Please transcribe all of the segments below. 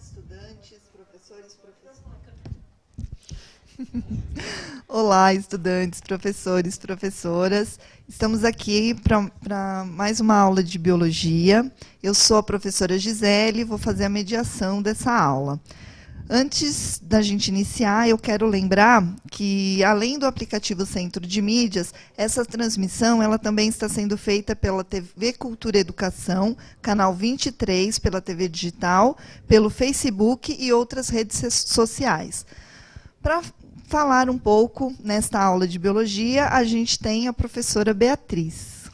estudantes, professores, Olá, estudantes, professores, professoras. Estamos aqui para mais uma aula de biologia. Eu sou a professora Gisele e vou fazer a mediação dessa aula. Antes da gente iniciar, eu quero lembrar que, além do aplicativo Centro de Mídias, essa transmissão ela também está sendo feita pela TV Cultura e Educação, canal 23, pela TV Digital, pelo Facebook e outras redes sociais. Para falar um pouco nesta aula de biologia, a gente tem a professora Beatriz.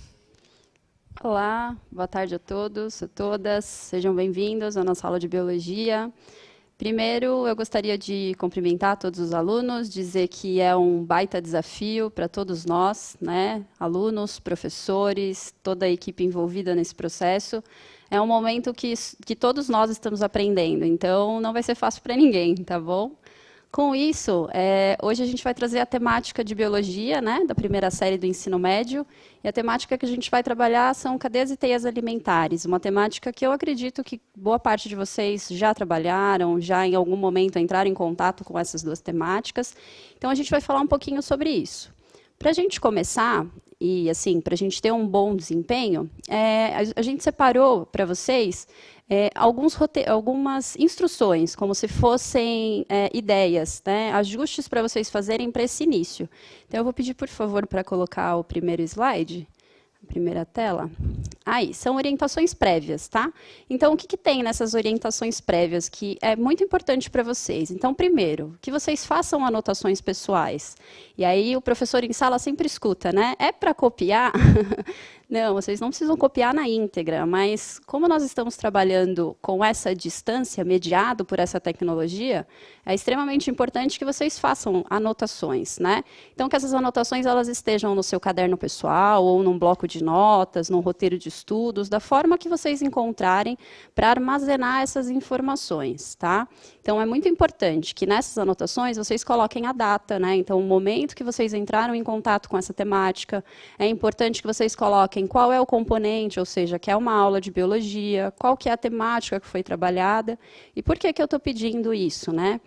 Olá, boa tarde a todos, a todas. Sejam bem-vindos à nossa aula de biologia. Primeiro, eu gostaria de cumprimentar todos os alunos, dizer que é um baita desafio para todos nós, né? Alunos, professores, toda a equipe envolvida nesse processo. É um momento que todos nós estamos aprendendo, então não vai ser fácil para ninguém, tá bom? Com isso, hoje a gente vai trazer a temática de biologia, né, da primeira série do ensino médio, e a temática que a gente vai trabalhar são cadeias e teias alimentares, uma temática que eu acredito que boa parte de vocês já trabalharam, já em algum momento entraram em contato com essas duas temáticas, então a gente vai falar um pouquinho sobre isso. Para a gente começar, e assim, para a gente ter um bom desempenho, a gente separou para vocês algumas instruções, como se fossem ideias, né, ajustes para vocês fazerem para esse início. Então, eu vou pedir, por favor, para colocar o primeiro slide, a primeira tela. Aí, são orientações prévias, tá? Então, o que tem nessas orientações prévias que é muito importante para vocês? Então, primeiro, que vocês façam anotações pessoais. E aí, o professor em sala sempre escuta, né? É para copiar? Não, vocês não precisam copiar na íntegra, mas como nós estamos trabalhando com essa distância, mediado por essa tecnologia, é extremamente importante que vocês façam anotações, né? Então, que essas anotações elas estejam no seu caderno pessoal, ou num bloco de notas, num roteiro de estudos, da forma que vocês encontrarem para armazenar essas informações, tá? Então, é muito importante que nessas anotações vocês coloquem a data, né? Então, o momento que vocês entraram em contato com essa temática, é importante que vocês coloquem qual é o componente, ou seja, que é uma aula de biologia, qual que é a temática que foi trabalhada, e por que eu estou pedindo isso, né?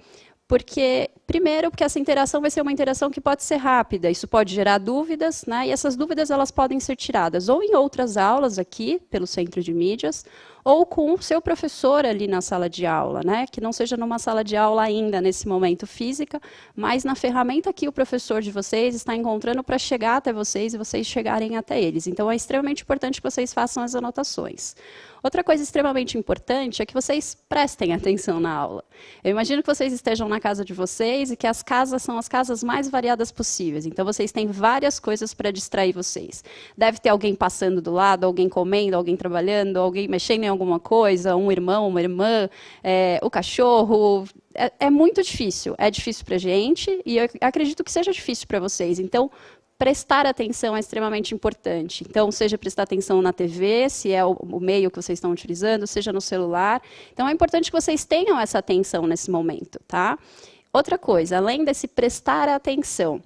Primeiro, porque essa interação vai ser uma interação que pode ser rápida, isso pode gerar dúvidas, né? E essas dúvidas elas podem ser tiradas ou em outras aulas aqui, pelo Centro de Mídias, ou com o seu professor ali na sala de aula, né? Que não seja numa sala de aula ainda, nesse momento física, mas na ferramenta que o professor de vocês está encontrando para chegar até vocês e vocês chegarem até eles. Então, é extremamente importante que vocês façam as anotações. Outra coisa extremamente importante é que vocês prestem atenção na aula. Eu imagino que vocês estejam na casa de vocês e que as casas são as casas mais variadas possíveis. Então, vocês têm várias coisas para distrair vocês. Deve ter alguém passando do lado, alguém comendo, alguém trabalhando, alguém mexendo em alguma coisa, um irmão, uma irmã, o cachorro. É muito difícil. É difícil para a gente e eu acredito que seja difícil para vocês. Então, prestar atenção é extremamente importante. Então, seja prestar atenção na TV, se é o meio que vocês estão utilizando, seja no celular. Então, é importante que vocês tenham essa atenção nesse momento, tá? Outra coisa, além desse prestar atenção,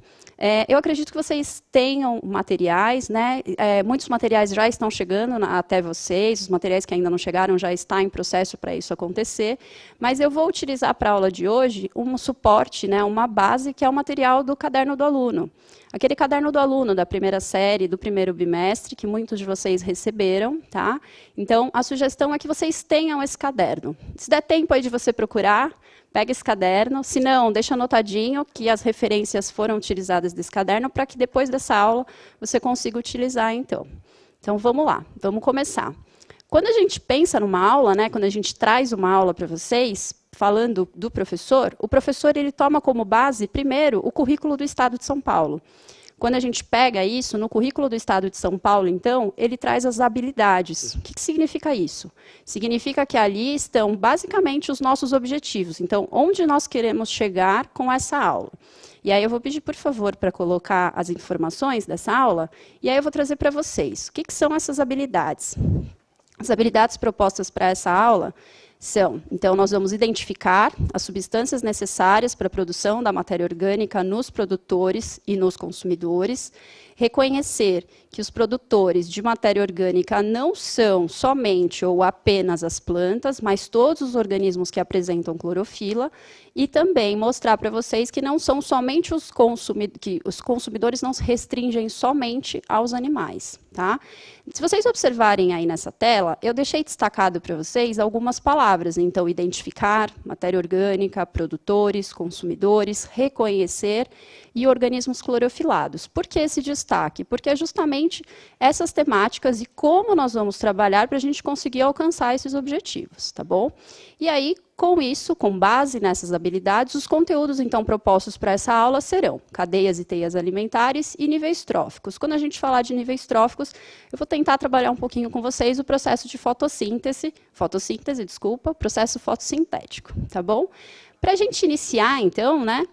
eu acredito que vocês tenham materiais, né? Muitos materiais já estão chegando até vocês, os materiais que ainda não chegaram já estão em processo para isso acontecer, mas eu vou utilizar para a aula de hoje um suporte, né? Uma base, que é o material do caderno do aluno. Aquele caderno do aluno da primeira série, do primeiro bimestre, que muitos de vocês receberam, tá? Então, a sugestão é que vocês tenham esse caderno. Se der tempo aí de você procurar, pega esse caderno, se não, deixa anotadinho que as referências foram utilizadas desse caderno para que depois dessa aula você consiga utilizar, então. Então, vamos lá, vamos começar. Quando a gente pensa numa aula, né, quando a gente traz uma aula para vocês, falando do professor, o professor ele toma como base, primeiro, o currículo do Estado de São Paulo. Quando a gente pega isso, no currículo do Estado de São Paulo, então, ele traz as habilidades. O que significa isso? Significa que ali estão, basicamente, os nossos objetivos. Então, onde nós queremos chegar com essa aula? E aí eu vou pedir, por favor, para colocar as informações dessa aula, e aí eu vou trazer para vocês. O que são essas habilidades? As habilidades propostas para essa aula são, então, nós vamos identificar as substâncias necessárias para a produção da matéria orgânica nos produtores e nos consumidores, reconhecer que os produtores de matéria orgânica não são somente ou apenas as plantas, mas todos os organismos que apresentam clorofila, e também mostrar para vocês que não são somente que os consumidores não se restringem somente aos animais. Tá? Se vocês observarem aí nessa tela, eu deixei destacado para vocês algumas palavras. Então, identificar, matéria orgânica, produtores, consumidores, reconhecer e organismos clorofilados. Por que esse destaque? Porque é justamente essas temáticas e como nós vamos trabalhar para a gente conseguir alcançar esses objetivos, tá bom? E aí, com isso, com base nessas habilidades, os conteúdos, então, propostos para essa aula serão cadeias e teias alimentares e níveis tróficos. Quando a gente falar de níveis tróficos, eu vou tentar trabalhar um pouquinho com vocês o processo de processo fotossintético, tá bom? Para a gente iniciar, então, né,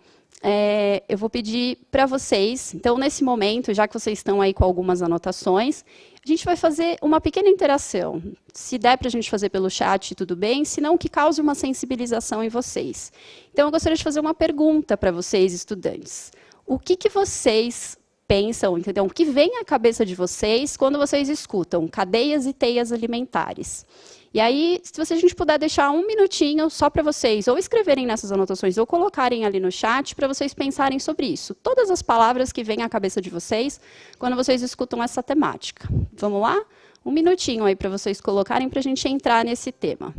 eu vou pedir para vocês, então, nesse momento, já que vocês estão aí com algumas anotações, a gente vai fazer uma pequena interação. Se der para a gente fazer pelo chat, tudo bem, se não, que cause uma sensibilização em vocês. Então, eu gostaria de fazer uma pergunta para vocês, estudantes. O que vocês pensam, entendeu? O que vem à cabeça de vocês quando vocês escutam cadeias e teias alimentares? E aí, se a gente puder deixar um minutinho só para vocês, ou escreverem nessas anotações, ou colocarem ali no chat, para vocês pensarem sobre isso. Todas as palavras que vêm à cabeça de vocês, quando vocês escutam essa temática. Vamos lá? Um minutinho aí para vocês colocarem, para a gente entrar nesse tema.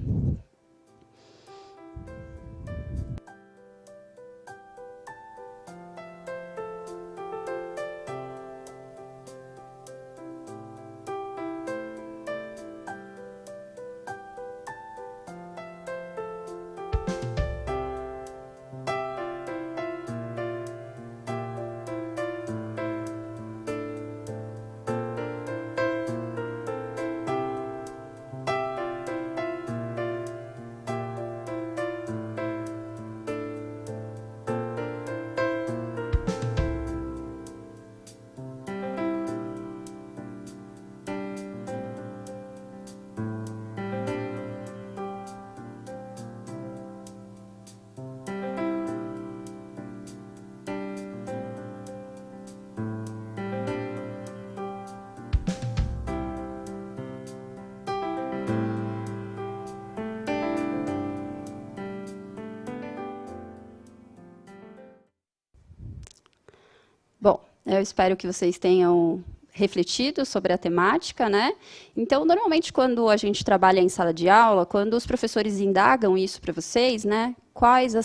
Bom, eu espero que vocês tenham refletido sobre a temática, né? Então, normalmente, quando a gente trabalha em sala de aula, quando os professores indagam isso para vocês, né? Quais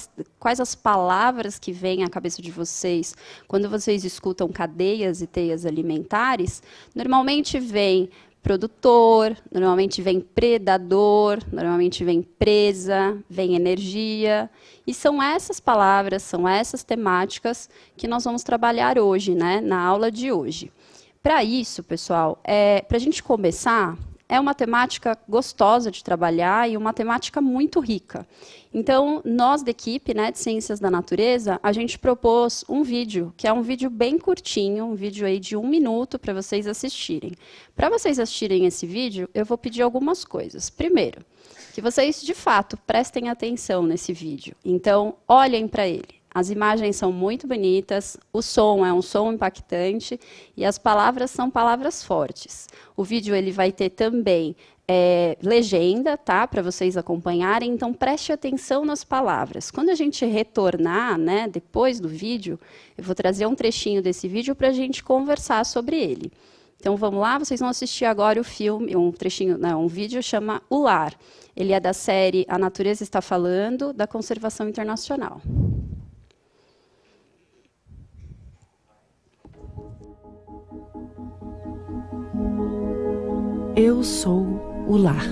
as palavras que vêm à cabeça de vocês quando vocês escutam cadeias e teias alimentares, normalmente vem produtor, normalmente vem predador, normalmente vem presa, vem energia. E são essas palavras, são essas temáticas que nós vamos trabalhar hoje, né, na aula de hoje. Para isso, pessoal, para a gente começar, é uma temática gostosa de trabalhar e uma temática muito rica. Então, nós da equipe, né, de Ciências da Natureza, a gente propôs um vídeo, que é um vídeo bem curtinho, um vídeo aí de 1 minuto para vocês assistirem. Para vocês assistirem esse vídeo, eu vou pedir algumas coisas. Primeiro, que vocês, de fato, prestem atenção nesse vídeo. Então, olhem para ele. As imagens são muito bonitas, o som é um som impactante e as palavras são palavras fortes. O vídeo ele vai ter também legenda, tá, para vocês acompanharem, então preste atenção nas palavras. Quando a gente retornar, né, depois do vídeo, eu vou trazer um trechinho desse vídeo para a gente conversar sobre ele. Então vamos lá, vocês vão assistir agora o filme, um trechinho, não, um vídeo chama O Lar. Ele é da série A Natureza Está Falando, da Conservação Internacional. Eu sou o lar.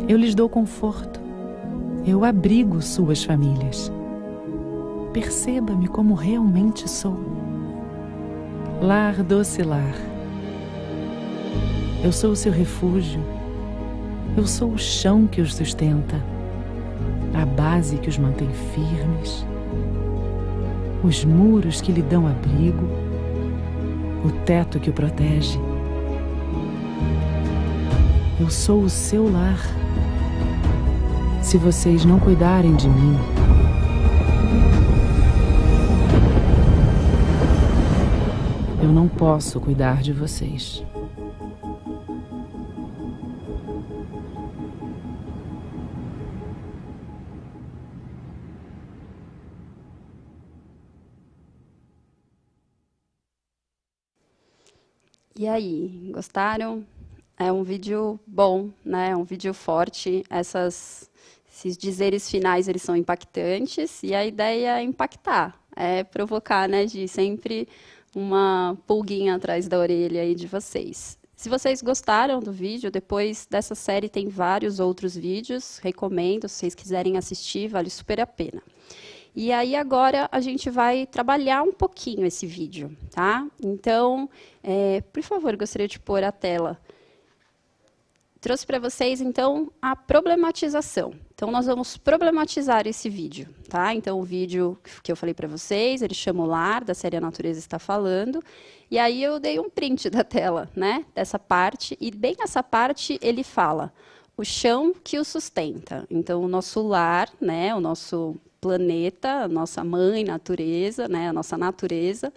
Eu lhes dou conforto. Eu abrigo suas famílias. Perceba-me como realmente sou. Lar, doce lar. Eu sou o seu refúgio. Eu sou o chão que os sustenta, a base que os mantém firmes, os muros que lhe dão abrigo, o teto que o protege. Eu sou o seu lar. Se vocês não cuidarem de mim, eu não posso cuidar de vocês. E aí, gostaram? É um vídeo bom, né? É um vídeo forte. Esses dizeres finais, eles são impactantes, e a ideia é impactar, é provocar, né, de sempre uma pulguinha atrás da orelha aí de vocês. Se vocês gostaram do vídeo, depois dessa série tem vários outros vídeos, recomendo, se vocês quiserem assistir, vale super a pena. E aí agora a gente vai trabalhar um pouquinho esse vídeo, tá? Então, por favor, gostaria de pôr a tela. Trouxe para vocês, então, a problematização. Então, nós vamos problematizar esse vídeo, tá? Então, o vídeo que eu falei para vocês, ele chama o Lar, da série A Natureza Está Falando, e aí eu dei um print da tela, né, dessa parte, e bem nessa parte ele fala o chão que o sustenta. Então, o nosso lar, né, o nosso planeta, a nossa mãe natureza, né, a nossa natureza,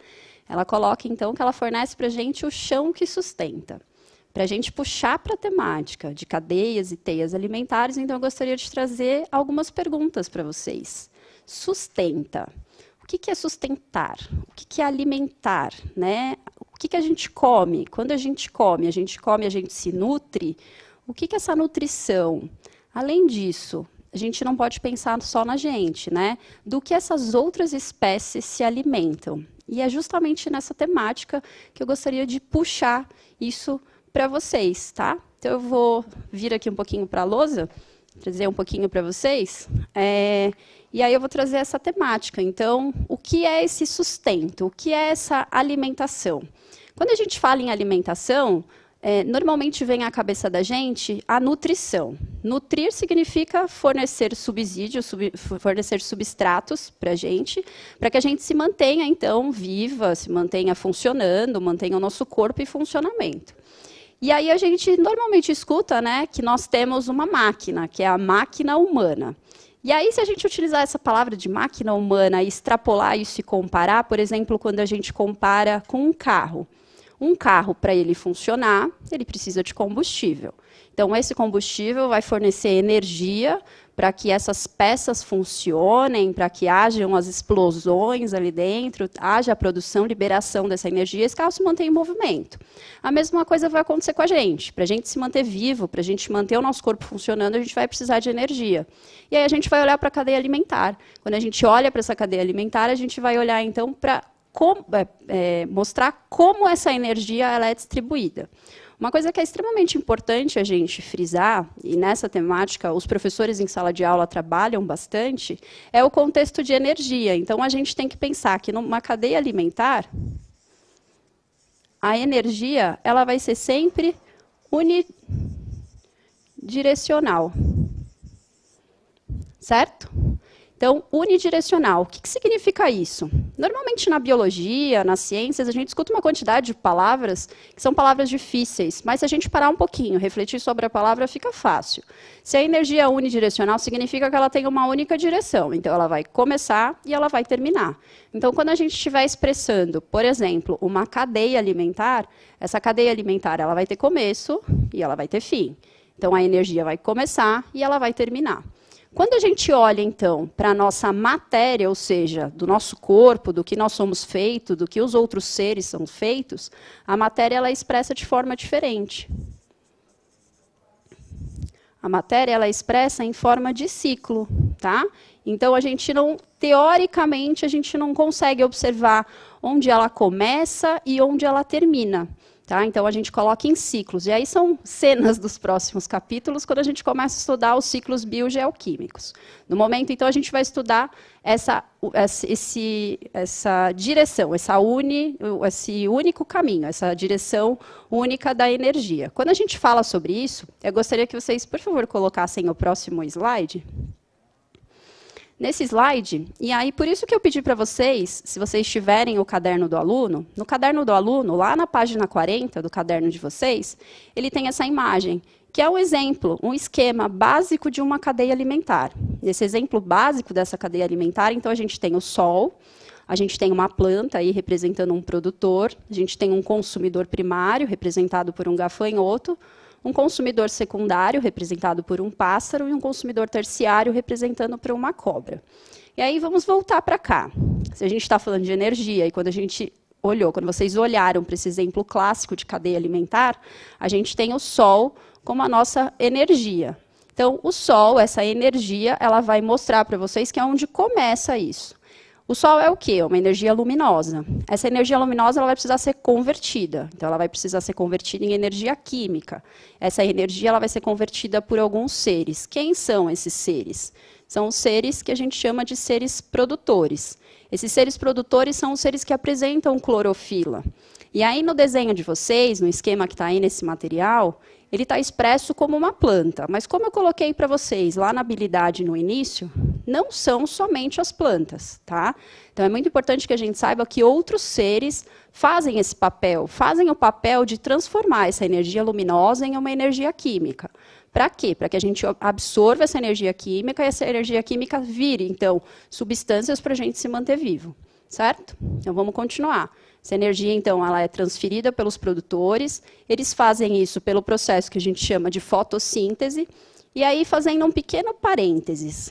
ela coloca, então, que ela fornece para a gente o chão que sustenta. Para a gente puxar para a temática de cadeias e teias alimentares, então eu gostaria de trazer algumas perguntas para vocês. Sustenta. O que é sustentar? O que é alimentar? Né? O que a gente come? Quando a gente come, a gente se nutre. O que é essa nutrição? Além disso, a gente não pode pensar só na gente, né? Do que essas outras espécies se alimentam. E é justamente nessa temática que eu gostaria de puxar isso para vocês, tá? Então, eu vou vir aqui um pouquinho para a lousa, trazer um pouquinho para vocês, e aí eu vou trazer essa temática. Então, o que é esse sustento? O que é essa alimentação? Quando a gente fala em alimentação, normalmente vem à cabeça da gente a nutrição. Nutrir significa fornecer subsídios, fornecer substratos para que a gente se mantenha, então, viva, se mantenha funcionando, mantenha o nosso corpo em funcionamento. E aí a gente normalmente escuta, né, que nós temos uma máquina, que é a máquina humana. E aí, se a gente utilizar essa palavra de máquina humana e extrapolar isso e comparar, por exemplo, quando a gente compara com um carro. Um carro, para ele funcionar, ele precisa de combustível. Então, esse combustível vai fornecer energia para que essas peças funcionem, para que hajam as explosões ali dentro, haja a produção, liberação dessa energia, esse carro se mantém em movimento. A mesma coisa vai acontecer com a gente. Para a gente se manter vivo, para a gente manter o nosso corpo funcionando, a gente vai precisar de energia. E aí a gente vai olhar para a cadeia alimentar. Quando a gente olha para essa cadeia alimentar, a gente vai olhar, então, para mostrar como essa energia ela é distribuída. Uma coisa que é extremamente importante a gente frisar, e nessa temática os professores em sala de aula trabalham bastante, é o contexto de energia. Então, a gente tem que pensar que numa cadeia alimentar, a energia ela vai ser sempre unidirecional. Certo? Então, unidirecional. O que significa isso? Normalmente, na biologia, nas ciências, a gente escuta uma quantidade de palavras que são palavras difíceis, mas se a gente parar um pouquinho, refletir sobre a palavra, fica fácil. Se a energia é unidirecional, significa que ela tem uma única direção. Então, ela vai começar e ela vai terminar. Então, quando a gente estiver expressando, por exemplo, uma cadeia alimentar, essa cadeia alimentar ela vai ter começo e ela vai ter fim. Então, a energia vai começar e ela vai terminar. Quando a gente olha, então, para a nossa matéria, ou seja, do nosso corpo, do que nós somos feitos, do que os outros seres são feitos, a matéria ela é expressa de forma diferente. A matéria ela é expressa em forma de ciclo, tá? Então, teoricamente, a gente não consegue observar onde ela começa e onde ela termina. Tá? Então, a gente coloca em ciclos. E aí são cenas dos próximos capítulos, quando a gente começa a estudar os ciclos biogeoquímicos. No momento, então, a gente vai estudar essa direção, esse único caminho, essa direção única da energia. Quando a gente fala sobre isso, eu gostaria que vocês, por favor, colocassem o próximo slide. Nesse slide, e aí por isso que eu pedi para vocês, se vocês tiverem o caderno do aluno, no caderno do aluno, lá na página 40 do caderno de vocês, ele tem essa imagem, que é um exemplo, um esquema básico de uma cadeia alimentar. Esse exemplo básico dessa cadeia alimentar, então a gente tem o Sol, A gente tem uma planta aí representando um produtor, a gente tem um consumidor primário, representado por um gafanhoto, um consumidor secundário, representado por um pássaro, e um consumidor terciário, representando por uma cobra. E aí vamos voltar para cá. Se a gente está falando de energia, e quando a gente quando vocês olharam para esse exemplo clássico de cadeia alimentar, a gente tem o Sol como a nossa energia. Então, o Sol, essa energia, ela vai mostrar para vocês que é onde começa isso. O Sol é o quê? Uma energia luminosa. Essa energia luminosa ela vai precisar ser convertida. Então, ela vai precisar ser convertida em energia química. Essa energia ela vai ser convertida por alguns seres. Quem são esses seres? São os seres que a gente chama de seres produtores. Esses seres produtores são os seres que apresentam clorofila. E aí, no desenho de vocês, no esquema que está aí nesse material, ele está expresso como uma planta. Mas como eu coloquei para vocês lá na habilidade no início, não são somente as plantas, tá? Então, é muito importante que a gente saiba que outros seres fazem esse papel, fazem o papel de transformar essa energia luminosa em uma energia química. Para quê? Para que a gente absorva essa energia química e essa energia química vire, então, substâncias para a gente se manter vivo, certo? Então, vamos continuar. Essa energia, então, ela é transferida pelos produtores, eles fazem isso pelo processo que a gente chama de fotossíntese, e aí, fazendo um pequeno parênteses.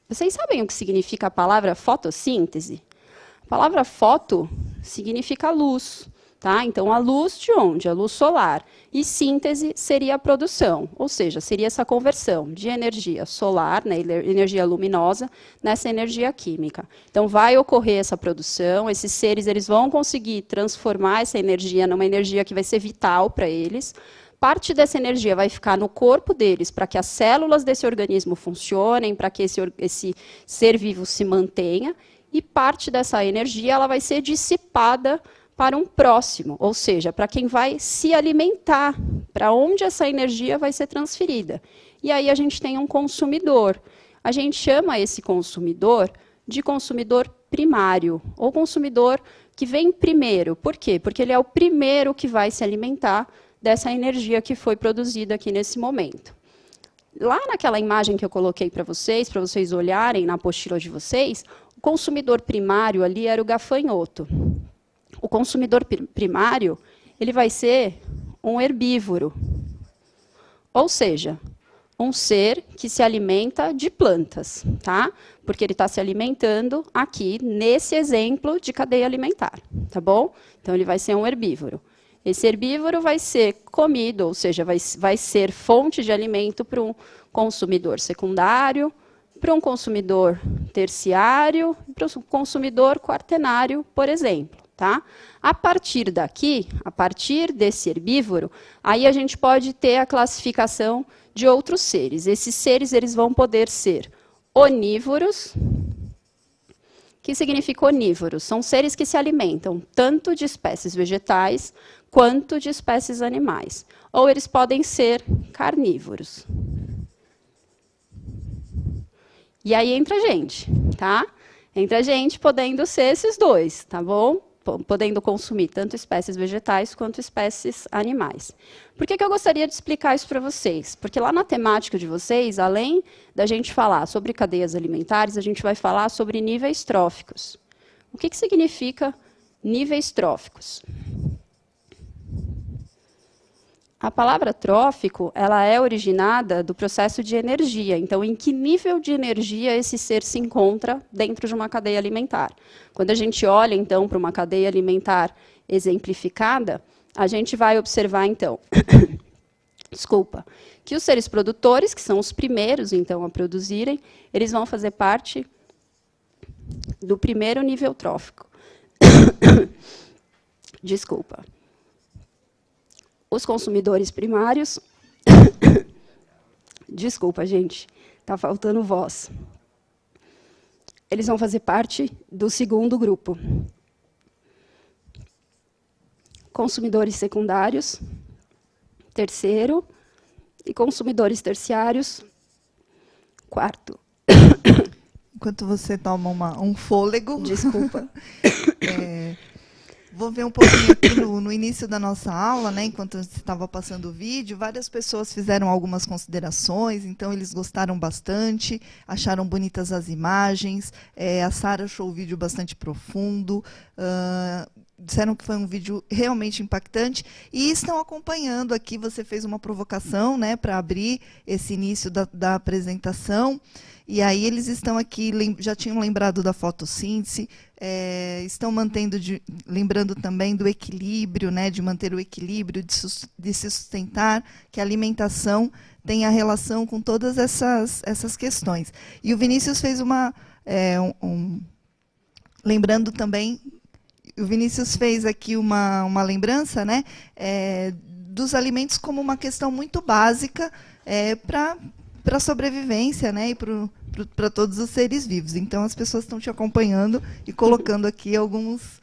Vocês sabem o que significa a palavra fotossíntese? A palavra foto significa luz, tá? Então, a luz de onde? A luz solar. E síntese seria a produção, ou seja, seria essa conversão de energia solar, né, energia luminosa, nessa energia química. Então, vai ocorrer essa produção, esses seres eles vão conseguir transformar essa energia numa energia que vai ser vital para eles. Parte dessa energia vai ficar no corpo deles para que as células desse organismo funcionem, para que esse ser vivo se mantenha, e parte dessa energia ela vai ser dissipada para um próximo, ou seja, para quem vai se alimentar, para onde essa energia vai ser transferida. E aí a gente tem um consumidor. A gente chama esse consumidor de consumidor primário, ou consumidor que vem primeiro. Por quê? Porque ele é o primeiro que vai se alimentar dessa energia que foi produzida aqui nesse momento. Lá naquela imagem que eu coloquei para vocês olharem na apostila de vocês, o consumidor primário ali era o gafanhoto. O consumidor primário, ele vai ser um herbívoro. Ou seja, um ser que se alimenta de plantas, tá? Porque ele está se alimentando aqui nesse exemplo de cadeia alimentar, tá bom? Então, ele vai ser um herbívoro. Esse herbívoro vai ser comido, ou seja, vai ser fonte de alimento para um consumidor secundário, para um consumidor terciário, para um consumidor quaternário, por exemplo. Tá? A partir daqui, a partir desse herbívoro, aí a gente pode ter a classificação de outros seres. Esses seres eles vão poder ser onívoros. O que significa onívoros? São seres que se alimentam tanto de espécies vegetais quanto de espécies animais. Ou eles podem ser carnívoros. E aí entra a gente, tá? Entra a gente podendo ser esses dois, tá bom? Podendo consumir tanto espécies vegetais quanto espécies animais. Por que eu gostaria de explicar isso para vocês? Porque lá na temática de vocês, além da gente falar sobre cadeias alimentares, a gente vai falar sobre níveis tróficos. O que significa níveis tróficos? A palavra trófico, ela é originada do processo de energia. Então, em que nível de energia esse ser se encontra dentro de uma cadeia alimentar? Quando a gente olha, então, para uma cadeia alimentar exemplificada, a gente vai observar, então, que os seres produtores, que são os primeiros, então, a produzirem, eles vão fazer parte do primeiro nível trófico. Desculpa. Os consumidores primários... Desculpa, gente, está faltando voz. Eles vão fazer parte do segundo grupo. Consumidores secundários, terceiro, e consumidores terciários, quarto. Enquanto você toma um fôlego... Desculpa. Vou ver um pouquinho aqui no início da nossa aula, né, enquanto você estava passando o vídeo, várias pessoas fizeram algumas considerações, então eles gostaram bastante, acharam bonitas as imagens, a Sara achou o vídeo bastante profundo, disseram que foi um vídeo realmente impactante e estão acompanhando aqui. Você fez uma provocação, né, para abrir esse início da apresentação. E aí eles estão aqui, já tinham lembrado da fotossíntese, estão lembrando também do equilíbrio, né, de manter o equilíbrio, de se sustentar, que a alimentação tem a relação com todas essas questões. E o Vinícius fez lembrando também, o Vinícius fez aqui uma lembrança, né, dos alimentos como uma questão muito básica para a sobrevivência, né, e para todos os seres vivos. Então, as pessoas estão te acompanhando e colocando aqui alguns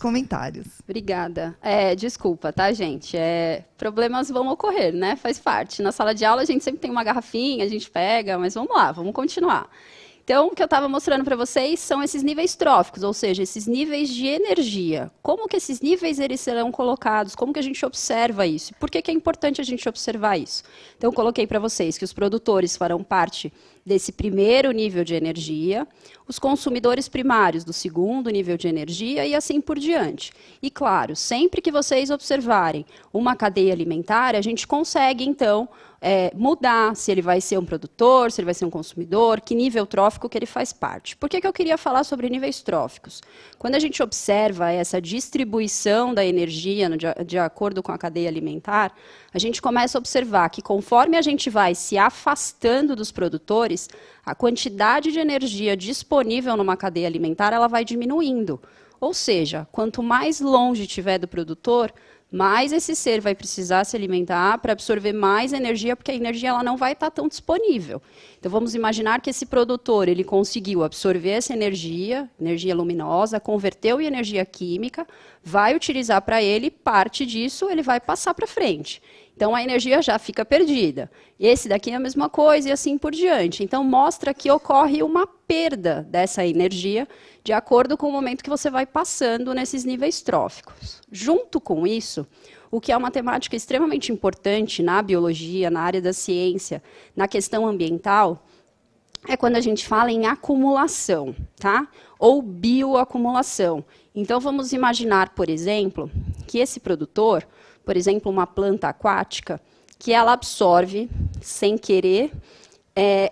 comentários. Obrigada. Desculpa, tá, gente? Problemas vão ocorrer, né? Faz parte. Na sala de aula, a gente sempre tem uma garrafinha, a gente pega, mas vamos lá, vamos continuar. Então, o que eu estava mostrando para vocês são esses níveis tróficos, ou seja, esses níveis de energia. Como que esses níveis eles serão colocados? Como que a gente observa isso? Por que é importante a gente observar isso? Então, eu coloquei para vocês que os produtores farão parte desse primeiro nível de energia, os consumidores primários do segundo nível de energia e assim por diante. E, claro, sempre que vocês observarem uma cadeia alimentar, a gente consegue, então, mudar se ele vai ser um produtor, se ele vai ser um consumidor, que nível trófico que ele faz parte. Por que eu queria falar sobre níveis tróficos? Quando a gente observa essa distribuição da energia de acordo com a cadeia alimentar, a gente começa a observar que conforme a gente vai se afastando dos produtores, a quantidade de energia disponível numa cadeia alimentar ela vai diminuindo. Ou seja, quanto mais longe estiver do produtor, mais esse ser vai precisar se alimentar para absorver mais energia, porque a energia ela não vai estar tão disponível. Então, vamos imaginar que esse produtor ele conseguiu absorver essa energia luminosa, converteu em energia química, vai utilizar para ele, parte disso ele vai passar para frente. Então, a energia já fica perdida. Esse daqui é a mesma coisa e assim por diante. Então, mostra que ocorre uma perda dessa energia de acordo com o momento que você vai passando nesses níveis tróficos. Junto com isso, o que é uma temática extremamente importante na biologia, na área da ciência, na questão ambiental, é quando a gente fala em acumulação, tá? Ou bioacumulação. Então, vamos imaginar, por exemplo, que esse produtor, por exemplo, uma planta aquática, que ela absorve, sem querer,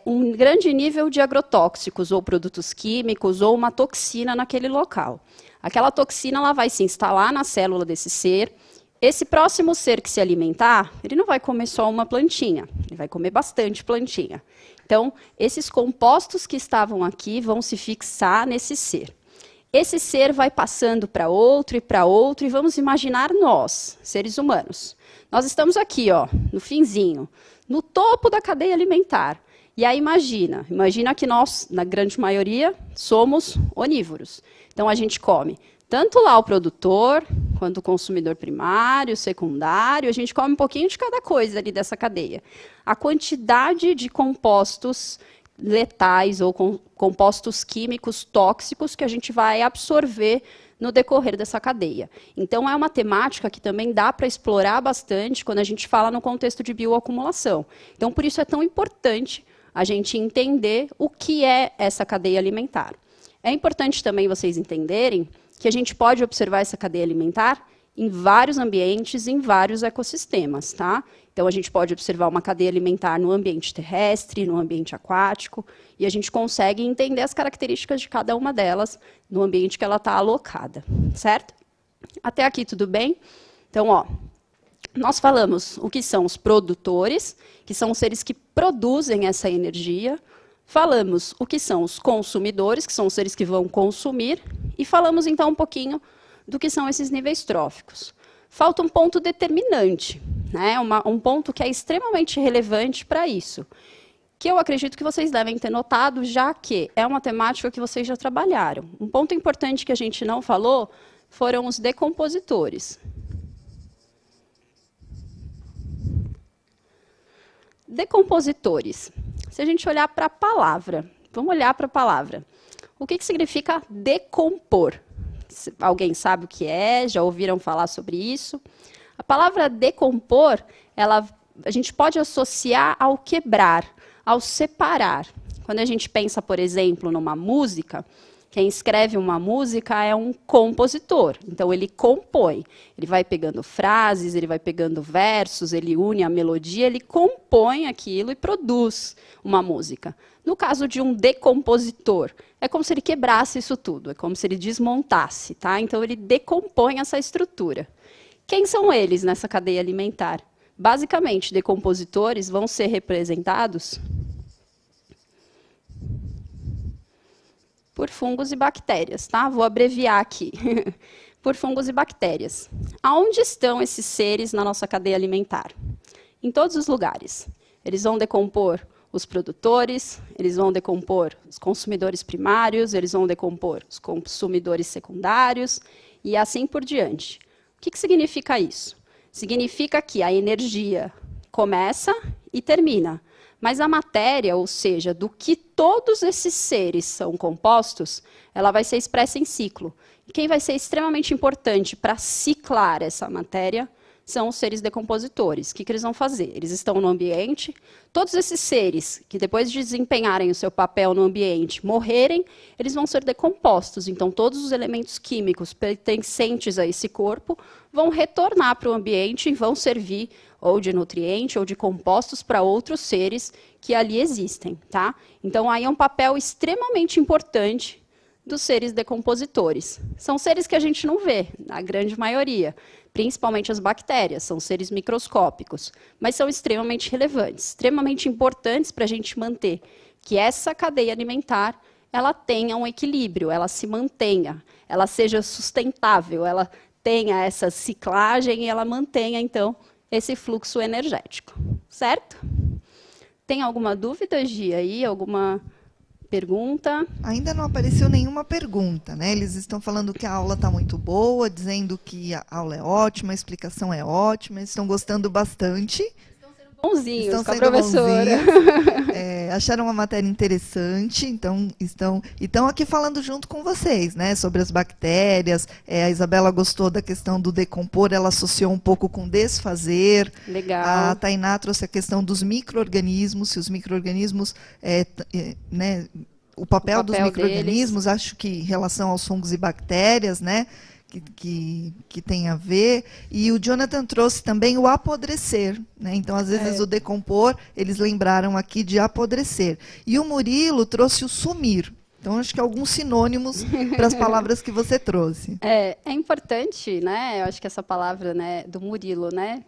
um grande nível de agrotóxicos, ou produtos químicos, ou uma toxina naquele local. Aquela toxina ela vai se instalar na célula desse ser. Esse próximo ser que se alimentar, ele não vai comer só uma plantinha, ele vai comer bastante plantinha. Então, esses compostos que estavam aqui vão se fixar nesse ser. Esse ser vai passando para outro, e vamos imaginar nós, seres humanos. Nós estamos aqui, ó, no finzinho, no topo da cadeia alimentar. E aí imagina que nós, na grande maioria, somos onívoros. Então, a gente come tanto lá o produtor, quanto o consumidor primário, secundário, a gente come um pouquinho de cada coisa ali dessa cadeia. A quantidade de compostos letais ou compostos químicos tóxicos que a gente vai absorver no decorrer dessa cadeia. Então, é uma temática que também dá para explorar bastante quando a gente fala no contexto de bioacumulação. Então, por isso é tão importante a gente entender o que é essa cadeia alimentar. É importante também vocês entenderem que a gente pode observar essa cadeia alimentar em vários ambientes, em vários ecossistemas, tá? Então, a gente pode observar uma cadeia alimentar no ambiente terrestre, no ambiente aquático, e a gente consegue entender as características de cada uma delas no ambiente que ela está alocada, certo? Até aqui tudo bem? Então, ó, nós falamos o que são os produtores, que são os seres que produzem essa energia. Falamos o que são os consumidores, que são os seres que vão consumir. E falamos, então, um pouquinho do que são esses níveis tróficos. Falta um ponto determinante, né? Um ponto que é extremamente relevante para isso, que eu acredito que vocês devem ter notado, já que é uma temática que vocês já trabalharam. Um ponto importante que a gente não falou foram os decompositores. Decompositores. Se a gente olhar para a palavra, vamos olhar para a palavra. O que significa decompor? Alguém sabe o que é? Já ouviram falar sobre isso? A palavra decompor, a gente pode associar ao quebrar, ao separar. Quando a gente pensa, por exemplo, numa música, quem escreve uma música é um compositor. Então, ele compõe. Ele vai pegando frases, ele vai pegando versos, ele une a melodia, ele compõe aquilo e produz uma música. No caso de um decompositor, é como se ele quebrasse isso tudo, é como se ele desmontasse. Tá? Então, ele decompõe essa estrutura. Quem são eles nessa cadeia alimentar? Basicamente, decompositores vão ser representados por fungos e bactérias, tá? Vou abreviar aqui. Por fungos e bactérias. Aonde estão esses seres na nossa cadeia alimentar? Em todos os lugares. Eles vão decompor os produtores, eles vão decompor os consumidores primários, eles vão decompor os consumidores secundários e assim por diante. O que significa isso? Significa que a energia começa e termina. Mas a matéria, ou seja, do que todos esses seres são compostos, ela vai ser expressa em ciclo. E quem vai ser extremamente importante para ciclar essa matéria são os seres decompositores. O que eles vão fazer? Eles estão no ambiente, todos esses seres que depois de desempenharem o seu papel no ambiente, morrerem, eles vão ser decompostos. Então, todos os elementos químicos pertencentes a esse corpo vão retornar para o ambiente e vão servir ou de nutriente ou de compostos para outros seres que ali existem. Tá? Então, aí é um papel extremamente importante dos seres decompositores. São seres que a gente não vê, na grande maioria, principalmente as bactérias, são seres microscópicos, mas são extremamente relevantes, extremamente importantes para a gente manter que essa cadeia alimentar ela tenha um equilíbrio, ela se mantenha, ela seja sustentável, ela tenha essa ciclagem e ela mantenha, então, esse fluxo energético. Certo? Tem alguma dúvida, Gi, aí? Alguma pergunta? Ainda não apareceu nenhuma pergunta, né? Eles estão falando que a aula está muito boa, dizendo que a aula é ótima, a explicação é ótima, eles estão gostando bastante. Bonzinhos com a professora. Acharam a matéria interessante, então estão aqui falando junto com vocês, né, sobre as bactérias. A Isabela gostou da questão do decompor, ela associou um pouco com desfazer. Legal. A Tainá trouxe a questão dos micro-organismos, se os micro-organismos, né, o papel dos micro-organismos, acho que em relação aos fungos e bactérias, né, que tem a ver. E o Jonathan trouxe também o apodrecer, né? Então, às vezes, o decompor, eles lembraram aqui de apodrecer. E o Murilo trouxe o sumir. Então, acho que alguns sinônimos para as palavras que você trouxe. É importante, né? Eu acho que essa palavra, né, do Murilo, né?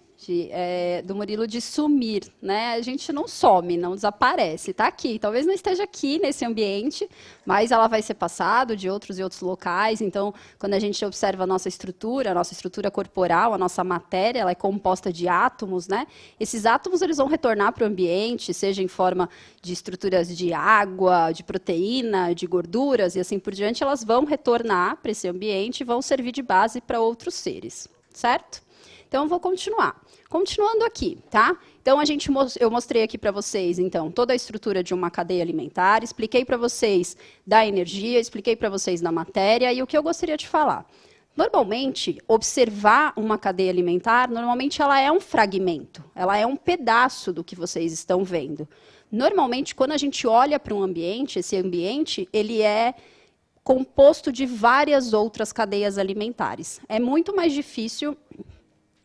Do Murilo de sumir, né? A gente não some, não desaparece, está aqui. Talvez não esteja aqui nesse ambiente, mas ela vai ser passada de outros e outros locais. Então, quando a gente observa a nossa estrutura corporal, a nossa matéria, ela é composta de átomos, né? Esses átomos eles vão retornar para o ambiente, seja em forma de estruturas de água, de proteína, de gorduras e assim por diante, elas vão retornar para esse ambiente e vão servir de base para outros seres, certo? Então, eu vou continuar. Continuando aqui, tá? Então, eu mostrei aqui para vocês, então, toda a estrutura de uma cadeia alimentar, expliquei para vocês da energia, expliquei para vocês da matéria, e o que eu gostaria de falar. Normalmente, observar uma cadeia alimentar, normalmente ela é um fragmento, ela é um pedaço do que vocês estão vendo. Normalmente, quando a gente olha para um ambiente, esse ambiente, ele é composto de várias outras cadeias alimentares. É muito mais difícil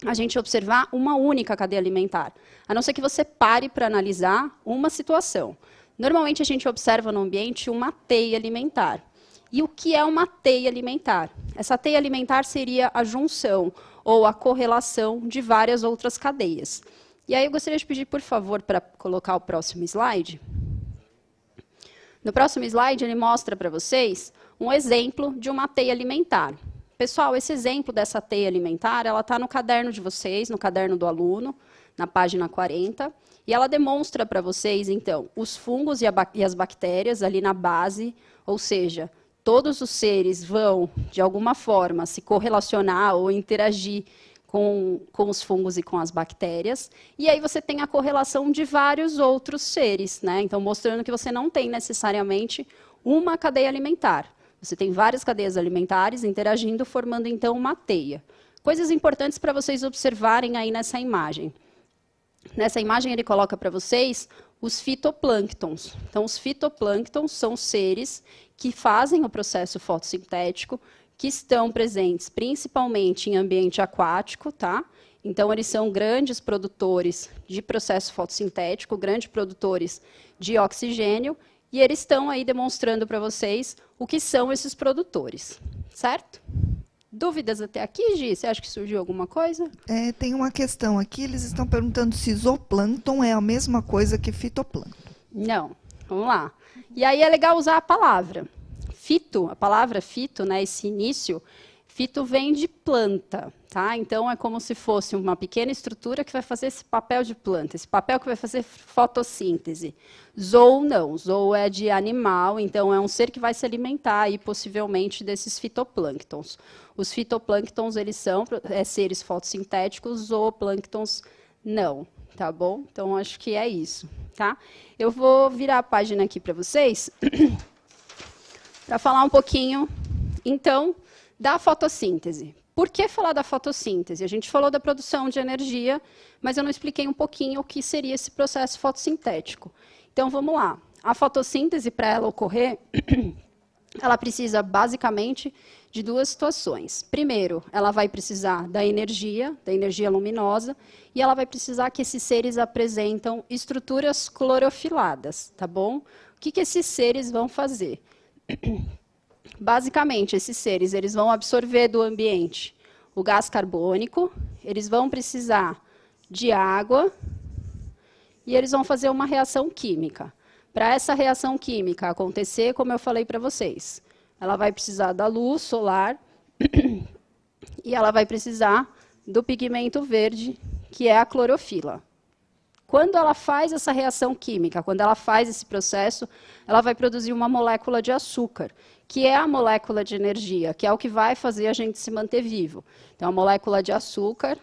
a gente observar uma única cadeia alimentar, a não ser que você pare para analisar uma situação. Normalmente, a gente observa no ambiente uma teia alimentar. E o que é uma teia alimentar? Essa teia alimentar seria a junção ou a correlação de várias outras cadeias. E aí eu gostaria de pedir, por favor, para colocar o próximo slide. No próximo slide, ele mostra para vocês um exemplo de uma teia alimentar. Pessoal, esse exemplo dessa teia alimentar, ela está no caderno de vocês, no caderno do aluno, na página 40, e ela demonstra para vocês, então, os fungos e as bactérias ali na base, ou seja, todos os seres vão, de alguma forma, se correlacionar ou interagir com os fungos e com as bactérias, e aí você tem a correlação de vários outros seres, né? Então, mostrando que você não tem necessariamente uma cadeia alimentar. Você tem várias cadeias alimentares interagindo, formando, então, uma teia. Coisas importantes para vocês observarem aí nessa imagem. Nessa imagem, ele coloca para vocês os fitoplânctons. Então, os fitoplânctons são seres que fazem o processo fotossintético, que estão presentes principalmente em ambiente aquático, tá? Então, eles são grandes produtores de processo fotossintético, grandes produtores de oxigênio, e eles estão aí demonstrando para vocês o que são esses produtores, certo? Dúvidas até aqui, Gi? Você acha que surgiu alguma coisa? Tem uma questão aqui, eles estão perguntando se zooplâncton é a mesma coisa que fitoplâncton. Não, vamos lá. E aí é legal usar a palavra. Fito, a palavra fito, né, esse início, fito vem de planta, tá? Então é como se fosse uma pequena estrutura que vai fazer esse papel de planta, esse papel que vai fazer fotossíntese. Zoo não, zoo é de animal, então é um ser que vai se alimentar aí, possivelmente desses fitoplânctons. Os fitoplânctons, eles são seres fotossintéticos, zooplânctons não, tá bom? Então acho que é isso, tá? Eu vou virar a página aqui para vocês para falar um pouquinho, então, da fotossíntese. Por que falar da fotossíntese? A gente falou da produção de energia, mas eu não expliquei um pouquinho o que seria esse processo fotossintético. Então, vamos lá. A fotossíntese, para ela ocorrer, ela precisa, basicamente, de duas situações. Primeiro, ela vai precisar da energia luminosa, e ela vai precisar que esses seres apresentam estruturas clorofiladas, tá bom? O que esses seres vão fazer? Basicamente, esses seres eles vão absorver do ambiente o gás carbônico, eles vão precisar de água e eles vão fazer uma reação química. Para essa reação química acontecer, como eu falei para vocês, ela vai precisar da luz solar e ela vai precisar do pigmento verde, que é a clorofila. Quando ela faz essa reação química, quando ela faz esse processo, ela vai produzir uma molécula de açúcar, que é a molécula de energia, que é o que vai fazer a gente se manter vivo. Então, a molécula de açúcar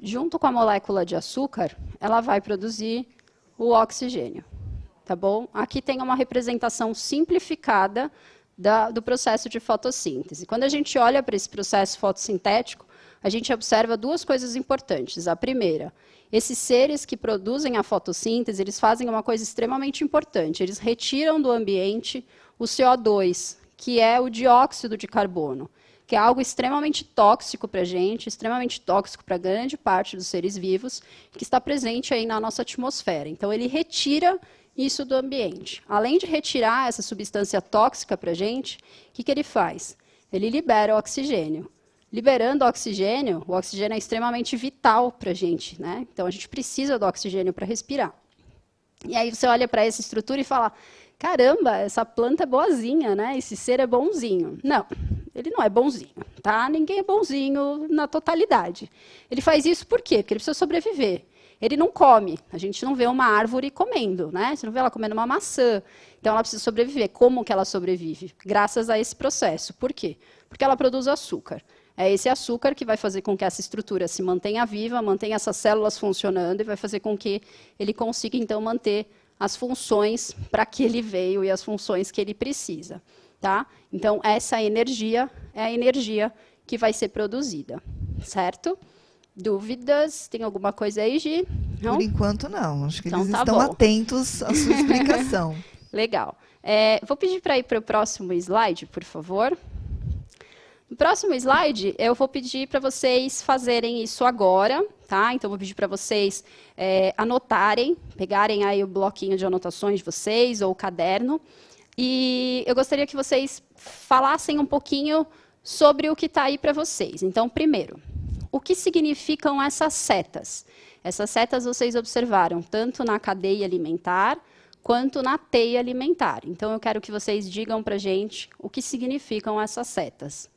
junto com a molécula de açúcar, ela vai produzir o oxigênio. Tá bom? Aqui tem uma representação simplificada do processo de fotossíntese. Quando a gente olha para esse processo fotossintético, a gente observa duas coisas importantes. A primeira, esses seres que produzem a fotossíntese, eles fazem uma coisa extremamente importante. Eles retiram do ambiente o CO2, que é o dióxido de carbono, que é algo extremamente tóxico para a gente, extremamente tóxico para grande parte dos seres vivos, que está presente aí na nossa atmosfera. Então, ele retira isso do ambiente. Além de retirar essa substância tóxica para a gente, o que ele faz? Ele libera o oxigênio. Liberando o oxigênio é extremamente vital para a gente, né? Então, a gente precisa do oxigênio para respirar. E aí você olha para essa estrutura e fala, caramba, essa planta é boazinha, né? Esse ser é bonzinho. Não, ele não é bonzinho, tá? Ninguém é bonzinho na totalidade. Ele faz isso por quê? Porque ele precisa sobreviver. Ele não come, a gente não vê uma árvore comendo, né? Você não vê ela comendo uma maçã. Então, ela precisa sobreviver. Como que ela sobrevive? Graças a esse processo. Por quê? Porque ela produz açúcar. É esse açúcar que vai fazer com que essa estrutura se mantenha viva, mantenha essas células funcionando e vai fazer com que ele consiga, então, manter as funções para que ele veio e as funções que ele precisa. Tá? Então, essa energia é a energia que vai ser produzida. Certo? Dúvidas? Tem alguma coisa aí, Gi? Não? Por enquanto, não. Acho que então, eles tá estão bom. atentos à sua explicação. Legal. Vou pedir para ir para o próximo slide, por favor. No próximo slide, eu vou pedir para vocês fazerem isso agora. Tá? Então, vou pedir para vocês anotarem, pegarem aí o bloquinho de anotações de vocês ou o caderno. E eu gostaria que vocês falassem um pouquinho sobre o que está aí para vocês. Então, primeiro, o que significam essas setas? Essas setas vocês observaram tanto na cadeia alimentar quanto na teia alimentar. Então, eu quero que vocês digam para a gente o que significam essas setas.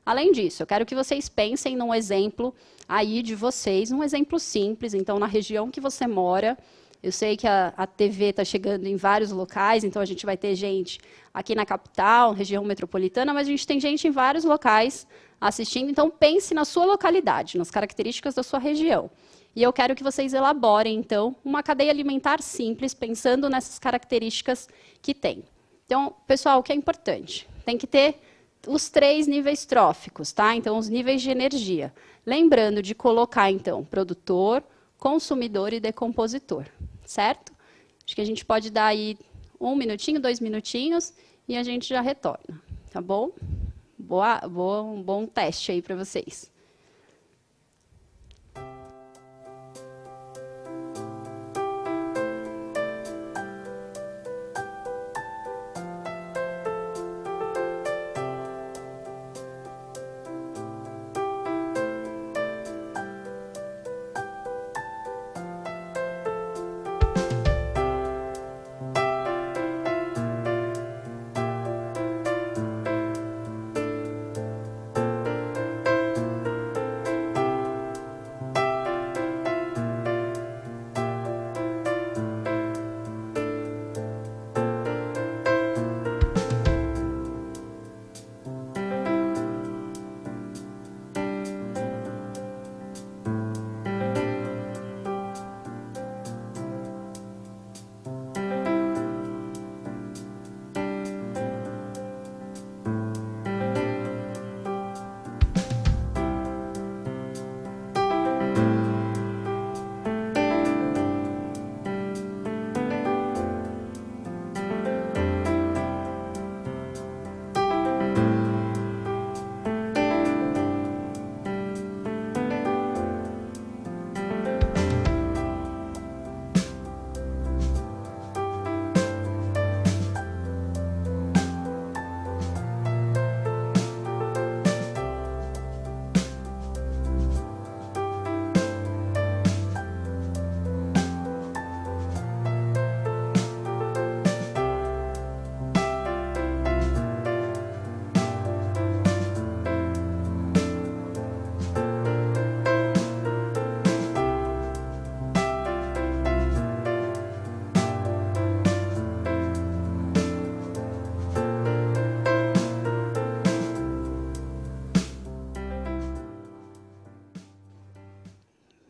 Além disso, eu quero que vocês pensem num exemplo aí de vocês, um exemplo simples. Então, na região que você mora, Eu sei que a TV está chegando em vários locais, então a gente vai ter gente aqui na capital, região metropolitana, mas a gente tem gente em vários locais assistindo. Então, pense na sua localidade, nas características da sua região. E eu quero que vocês elaborem, então, uma cadeia alimentar simples, pensando nessas características que tem. Então, pessoal, o que é importante? Tem que ter os 3 níveis tróficos, tá? Então, os níveis de energia. Lembrando de colocar, então, produtor, consumidor e decompositor, certo? Acho que a gente pode dar aí 1 minutinho, 2 minutinhos e a gente já retorna, tá bom? Um bom teste aí para vocês.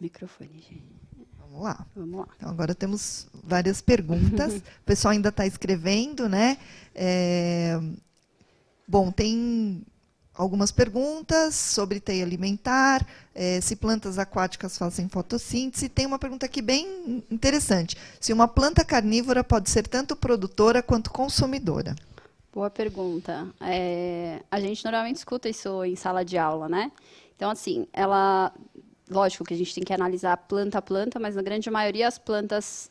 Microfone, gente. Vamos lá. Vamos lá. Então, agora temos várias perguntas. O pessoal ainda está escrevendo, né? Bom, tem algumas perguntas sobre teia alimentar, se plantas aquáticas fazem fotossíntese. Tem uma pergunta aqui bem interessante. Se uma planta carnívora pode ser tanto produtora quanto consumidora? Boa pergunta. A gente normalmente escuta isso em sala de aula, né? Então, assim, lógico que a gente tem que analisar planta a planta, mas na grande maioria as plantas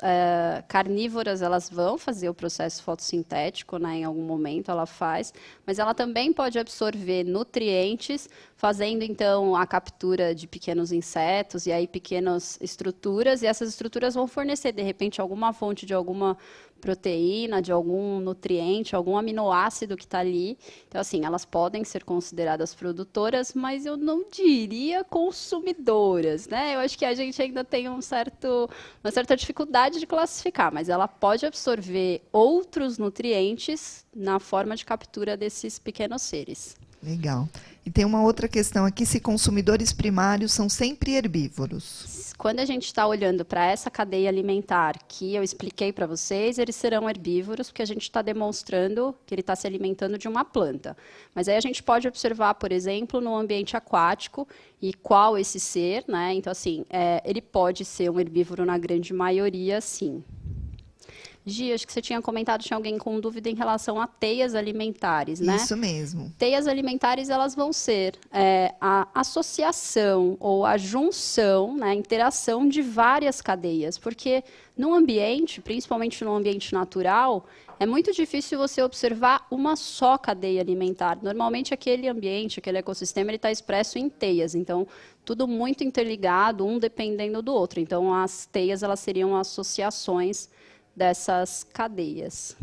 carnívoras elas vão fazer o processo fotossintético, né? Em algum momento ela faz, mas ela também pode absorver nutrientes, fazendo então a captura de pequenos insetos e aí pequenas estruturas, e essas estruturas vão fornecer de repente alguma fonte de alguma proteína, de algum nutriente, algum aminoácido que está ali. Então, assim, elas podem ser consideradas produtoras, mas eu não diria consumidoras, né? Eu acho que a gente ainda tem uma certa dificuldade de classificar, mas ela pode absorver outros nutrientes na forma de captura desses pequenos seres. Legal. E tem uma outra questão aqui, se consumidores primários são sempre herbívoros? Quando a gente está olhando para essa cadeia alimentar que eu expliquei para vocês, eles serão herbívoros, porque a gente está demonstrando que ele está se alimentando de uma planta. Mas aí a gente pode observar, por exemplo, no ambiente aquático, e qual esse ser, né? Então, assim, ele pode ser um herbívoro na grande maioria, sim. Gi, acho que você tinha comentado, tinha alguém com dúvida em relação a teias alimentares, né? Isso mesmo. Teias alimentares, elas vão ser a associação ou a junção, né, a interação de várias cadeias, porque no ambiente, principalmente no ambiente natural, é muito difícil você observar uma só cadeia alimentar. Normalmente, aquele ambiente, aquele ecossistema, ele está expresso em teias, então, tudo muito interligado, um dependendo do outro. Então, as teias, elas seriam associações dessas cadeias.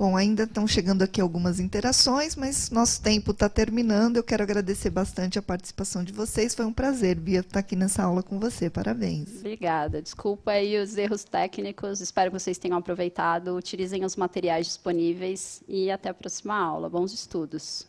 Bom, ainda estão chegando aqui algumas interações, mas nosso tempo está terminando. Eu quero agradecer bastante a participação de vocês. Foi um prazer, Bia, estar aqui nessa aula com você. Parabéns. Obrigada. Desculpa aí os erros técnicos. Espero que vocês tenham aproveitado. Utilizem os materiais disponíveis e até a próxima aula. Bons estudos.